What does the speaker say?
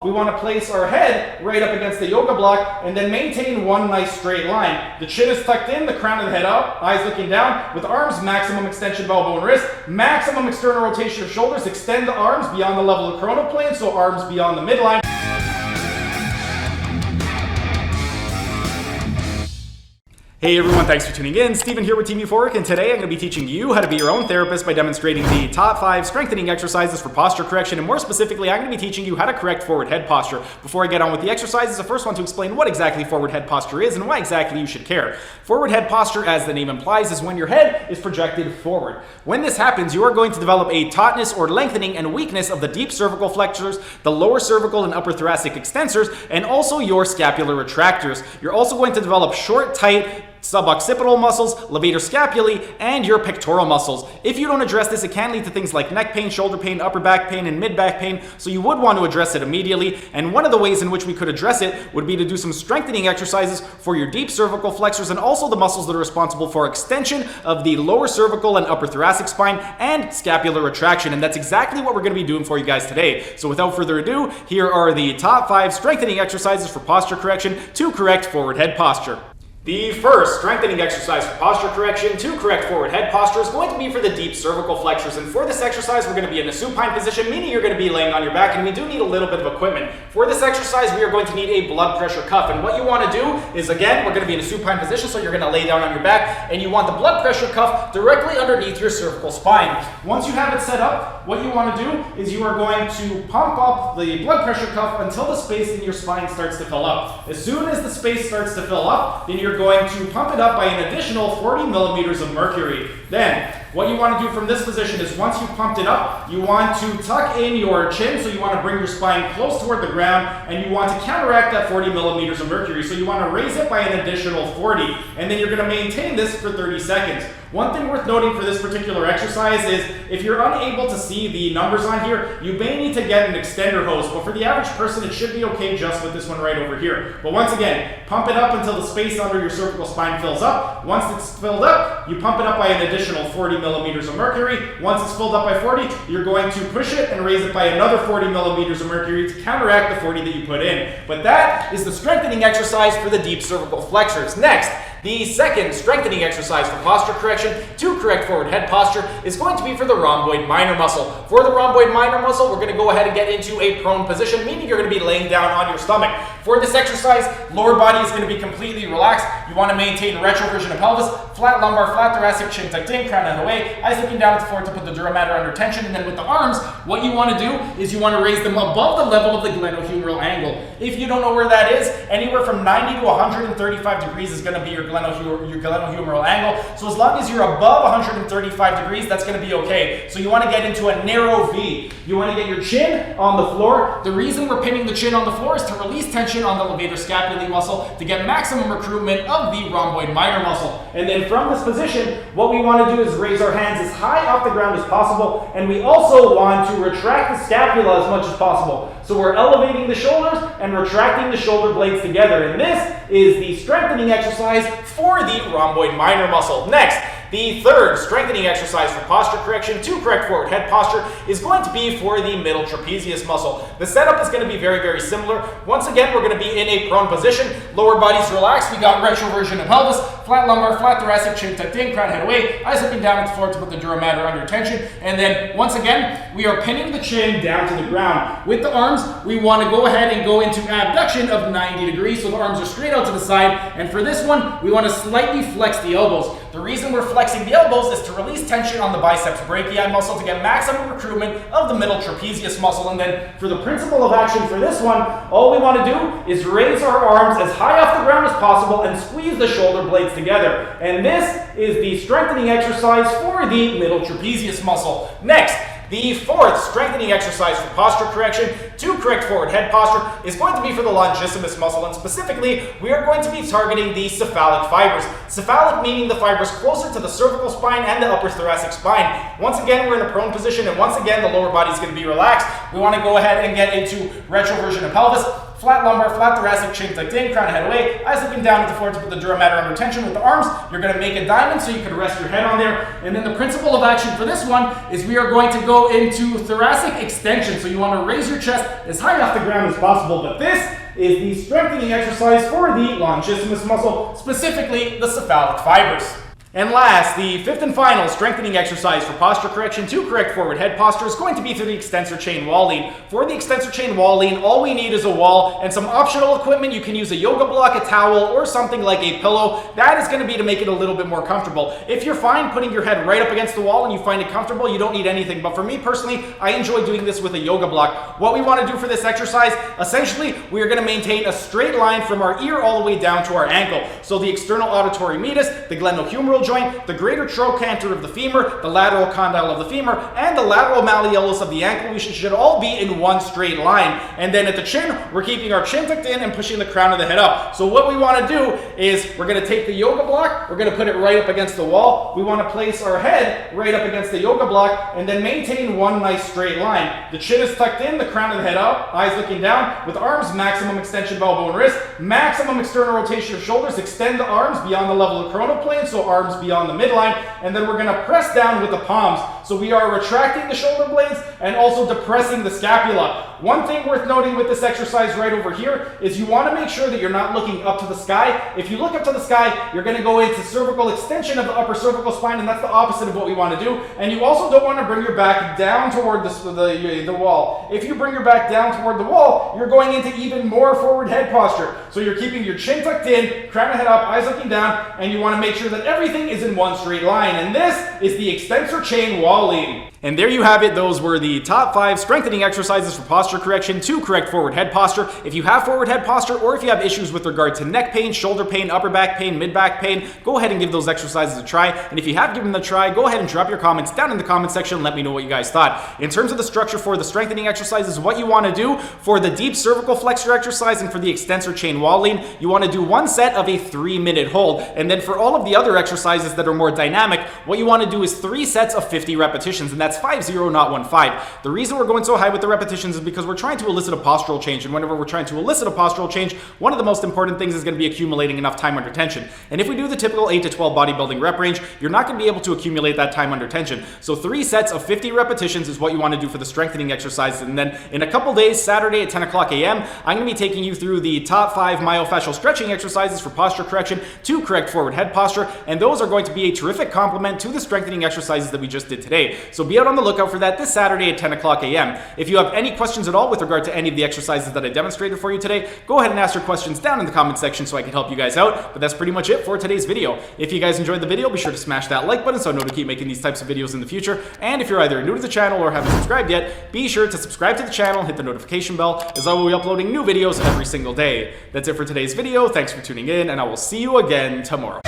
we want to place our head right up against the yoga block and then maintain one nice straight line. The chin is tucked in, the crown of the head up, eyes looking down, with arms, maximum extension of elbow and wrist, maximum external rotation of shoulders, extend the arms beyond the level of coronal plane, so arms beyond the midline. Hey everyone, thanks for tuning in. Steven here with Team Euphoric, and today I'm going to be teaching you how to be your own therapist by demonstrating the top 5 strengthening exercises for posture correction, and more specifically, I'm going to be teaching you how to correct forward head posture. Before I get on with the exercises, I first want to explain what exactly forward head posture is and why exactly you should care. Forward head posture, as the name implies, is when your head is projected forward. When this happens, you are going to develop a tautness or lengthening and weakness of the deep cervical flexors, the lower cervical and upper thoracic extensors, and also your scapular retractors. You're also going to develop short, tight, suboccipital muscles, levator scapulae, and your pectoral muscles. If you don't address this, it can lead to things like neck pain, shoulder pain, upper back pain, and mid back pain, so you would want to address it immediately. And one of the ways in which we could address it would be to do some strengthening exercises for your deep cervical flexors and also the muscles that are responsible for extension of the lower cervical and upper thoracic spine and scapular retraction. And that's exactly what we're going to be doing for you guys today. So without further ado, here are the top 5 strengthening exercises for posture correction to correct forward head posture. The first strengthening exercise for posture correction to correct forward head posture is going to be for the deep cervical flexors. And for this exercise, we're going to be in a supine position, meaning you're going to be laying on your back, and we do need a little bit of equipment. For this exercise, we are going to need a blood pressure cuff. And what you want to do is, again, we're going to be in a supine position, so you're going to lay down on your back, and you want the blood pressure cuff directly underneath your cervical spine. Once you have it set up, what you want to do is you are going to pump up the blood pressure cuff until the space in your spine starts to fill up. As soon as the space starts to fill up, then you're going to pump it up by an additional 40 millimeters of mercury. Then, what you want to do from this position is once you've pumped it up, you want to tuck in your chin, so you want to bring your spine close toward the ground, and you want to counteract that 40 millimeters of mercury. So you want to raise it by an additional 40, and then you're going to maintain this for 30 seconds. One thing worth noting for this particular exercise is if you're unable to see the numbers on here, you may need to get an extender hose, but for the average person, it should be okay just with this one right over here. But once again, pump it up until the space under your cervical spine fills up. Once it's filled up, you pump it up by an additional 40 millimeters of mercury. Once it's filled up by 40, you're going to push it and raise it by another 40 millimeters of mercury to counteract the 40 that you put in. But that is the strengthening exercise for the deep cervical flexors. Next, the second strengthening exercise for posture correction to correct forward head posture is going to be for the rhomboid minor muscle. For the rhomboid minor muscle, we're going to go ahead and get into a prone position, meaning you're going to be laying down on your stomach. For this exercise, lower body is going to be completely relaxed. You want to maintain retroversion of pelvis, flat lumbar, flat thoracic, chin tucked in, crown out away, eyes looking down at the floor to put the dura mater under tension. And then with the arms, what you want to do is you want to raise them above the level of the glenohumeral angle. If you don't know where that is, anywhere from 90 to 135 degrees is going to be your glenohumeral angle. So as long as you're above 135 degrees, that's going to be okay. So you want to get into a narrow V. You want to get your chin on the floor. The reason we're pinning the chin on the floor is to release tension on the levator scapulae muscle to get maximum recruitment of the rhomboid minor muscle. And then from this position, what we want to do is raise our hands as high off the ground as possible, and we also want to retract the scapula as much as possible. So we're elevating the shoulders and retracting the shoulder blades together. And this is the strengthening exercise for the rhomboid minor muscle. Next, the third strengthening exercise for posture correction to correct forward head posture is going to be for the middle trapezius muscle. The setup is going to be very, very similar. Once again, we're going to be in a prone position. Lower body's relaxed. We got retroversion of pelvis, flat lumbar, flat thoracic, chin tucked in, crown head away, eyes looking down at the floor to put the dura mater under tension. And then once again, we are pinning the chin down to the ground. With the arms, we want to go ahead and go into abduction of 90 degrees, so the arms are straight out to the side. And for this one, we want to slightly flex the elbows. The reason we're flexing the elbows is to release tension on the biceps brachii muscle to get maximum recruitment of the middle trapezius muscle. And then for the principle of action for this one, all we want to do is raise our arms as high off the ground as possible and squeeze the shoulder blades together. And this is the strengthening exercise for the middle trapezius muscle. Next, the fourth strengthening exercise for posture correction to correct forward head posture is going to be for the longissimus muscle, and specifically, we are going to be targeting the cephalic fibers. Cephalic meaning the fibers closer to the cervical spine and the upper thoracic spine. Once again, we're in a prone position, and once again, the lower body is going to be relaxed. We want to go ahead and get into retroversion of pelvis, flat lumbar, flat thoracic, chin tucked in, crown head away, eyes looking down at the floor to put the dura mater under tension with the arms. You're going to make a diamond so you can rest your head on there. And then the principle of action for this one is we are going to go into thoracic extension. So you want to raise your chest as high off the ground as possible. But this is the strengthening exercise for the longissimus muscle, specifically the cephalic fibers. And last, the fifth and final strengthening exercise for posture correction to correct forward head posture is going to be through the extensor chain wall lean. For the extensor chain wall lean, all we need is a wall and some optional equipment. You can use a yoga block, a towel, or something like a pillow. That is going to be to make it a little bit more comfortable. If you're fine putting your head right up against the wall and you find it comfortable, you don't need anything. But for me personally, I enjoy doing this with a yoga block. What we want to do for this exercise, essentially, we are going to maintain a straight line from our ear all the way down to our ankle. So the external auditory meatus, the glenohumeral joint, the greater trochanter of the femur, the lateral condyle of the femur, and the lateral malleolus of the ankle, we should all be in one straight line. And then at the chin, we're keeping our chin tucked in and pushing the crown of the head up. So what we want to do is we're going to take the yoga block, we're going to put it right up against the wall. We want to place our head right up against the yoga block and then maintain one nice straight line. The chin is tucked in, the crown of the head up, eyes looking down, with arms, maximum extension of elbow and wrist, maximum external rotation of shoulders, extend the arms beyond the level of coronal plane, so arms beyond the midline, and then we're going to press down with the palms. So we are retracting the shoulder blades and also depressing the scapula. One thing worth noting with this exercise right over here is you want to make sure that you're not looking up to the sky. If you look up to the sky, you're going to go into cervical extension of the upper cervical spine, and that's the opposite of what we want to do. And you also don't want to bring your back down toward the wall. If you bring your back down toward the wall, you're going into even more forward head posture. So you're keeping your chin tucked in, crown of head up, eyes looking down, and you want to make sure that everything is in one straight line. And this is the extensor chain wall lean. And there you have it. Those were the top 5 strengthening exercises for posture correction to correct forward head posture. If you have forward head posture, or if you have issues with regard to neck pain, shoulder pain, upper back pain, mid back pain, go ahead and give those exercises a try. And if you have given them a try, go ahead and drop your comments down in the comment section and let me know what you guys thought. In terms of the structure for the strengthening exercises, what you want to do for the deep cervical flexor exercise and for the extensor chain wall lean, you want to do one set of a 3-minute hold. And then for all of the other exercises that are more dynamic, what you want to do is 3 sets of 50 repetitions, and that's 5-0, not 1-5. The reason we're going so high with the repetitions is because we're trying to elicit a postural change, and whenever we're trying to elicit a postural change, one of the most important things is going to be accumulating enough time under tension. And if we do the typical 8 to 12 bodybuilding rep range, you're not going to be able to accumulate that time under tension. So 3 sets of 50 repetitions is what you want to do for the strengthening exercises. And then in a couple days, Saturday at 10 o'clock a.m., I'm going to be taking you through the top 5 myofascial stretching exercises for posture correction to correct forward head posture, and those are going to be a terrific complement to the strengthening exercises that we just did today. So be out on the lookout for that this Saturday at 10 o'clock a.m. If you have any questions at all with regard to any of the exercises that I demonstrated for you today, go ahead and ask your questions down in the comment section so I can help you guys out. But that's pretty much it for today's video. If you guys enjoyed the video, be sure to smash that like button so I know to keep making these types of videos in the future. And if you're either new to the channel or haven't subscribed yet, be sure to subscribe to the channel, hit the notification bell, as I will be uploading new videos every single day. That's it for today's video. Thanks for tuning in, and I will see you again tomorrow.